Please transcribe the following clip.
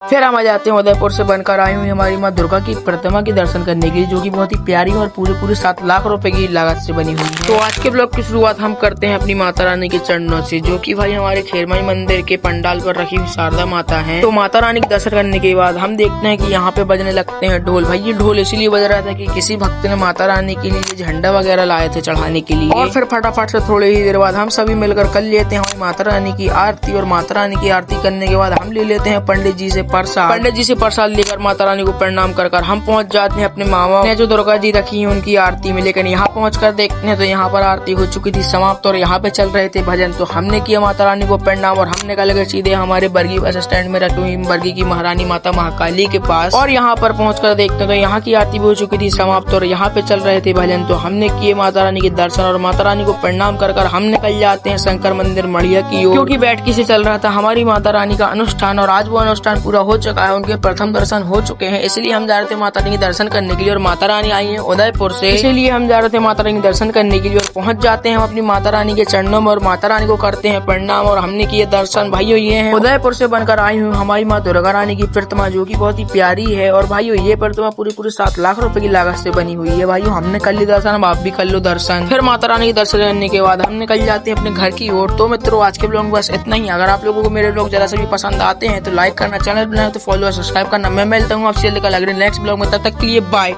फिर हम आ जाते हैं उदयपुर से बनकर आई हुई हमारी माँ दुर्गा की प्रतिमा के दर्शन करने के लिए, जो कि बहुत ही प्यारी और पूरे 7 लाख रुपए की लागत से बनी हुई है। तो आज के ब्लॉग की शुरुआत हम करते हैं अपनी माता रानी के चरणों से, जो कि भाई हमारे खेरमाई मंदिर के पंडाल पर रखी हुई शारदा माता है। तो माता रानी के दर्शन करने के बाद हम देखते हैं कि यहाँ पे बजने लगते हैं ढोल। भाई ये ढोल इसीलिए बज रहा था कि किसी भक्त ने माता रानी के लिए झंडा वगैरह लाए थे चढ़ाने के लिए। और फिर फटाफट से थोड़ी ही देर बाद हम सभी मिलकर कर लेते हैं हमारी माता रानी की आरती। और माता रानी की आरती करने के बाद हम ले लेते हैं पंडित जी से प्रसाद। पंडित जी से प्रसाद लेकर माता रानी को प्रणाम कर हम पहुंच जाते हैं अपने मामा ने जो दुर्गा जी रखी है उनकी आरती में। लेकिन यहाँ पहुंचकर देखते हैं तो यहाँ पर आरती हो चुकी थी समाप्त और यहाँ पे चल रहे थे भजन। तो हमने किया माता रानी को प्रणाम और हम निकल गए सीधे हमारे बरगी बस स्टैंड में रखी हुई बरगी की महारानी माता महाकाली के पास। और यहाँ पर पहुंचकर देखते हैं तो यहाँ की आरती भी हो चुकी थी समाप्त और यहाँ पे चल रहे थे भजन। तो हमने किए माता रानी के दर्शन और माता रानी को प्रणाम कर हम निकल जाते हैं शंकर मंदिर मढ़िया की ओर, क्योंकि बैठकी से चल रहा था हमारी माता रानी का अनुष्ठान। और आज वो अनुष्ठान पूरा हो चुका है, उनके प्रथम दर्शन हो चुके हैं, इसलिए हम जा रहे थे माता रानी के दर्शन करने के लिए। और माता रानी आई है उदयपुर से, इसीलिए हम जा रहे थे माता रानी के दर्शन करने के लिए। और पहुंच जाते हैं हम अपनी माता रानी के चरणों में और माता रानी को करते हैं प्रणाम। और हमने किए दर्शन। भाइयों ये है उदयपुर से बनकर आई हुई हमारी माँ दुर्गा रानी की प्रतिमा, जो की बहुत ही प्यारी है। और भाइयों ये प्रतिमा पूरी 7 लाख रुपए की लागत से बनी हुई है। भाइयों हमने कर लिया दर्शन, अब आप भी कर लो दर्शन। फिर माता रानी के दर्शन करने के बाद हम निकल जाते हैं अपने घर की ओर। तो मित्रों आज के ब्लॉग बस इतना ही। अगर आप लोगों को मेरे ब्लॉग जरा से भी पसंद आते हैं तो लाइक करना, चैनल बनाए तो फॉलो और सब्सक्राइब करना। मैं मिलता हूँ आपसे नेक्स्ट ब्लॉग में, तब तक के लिए बाय।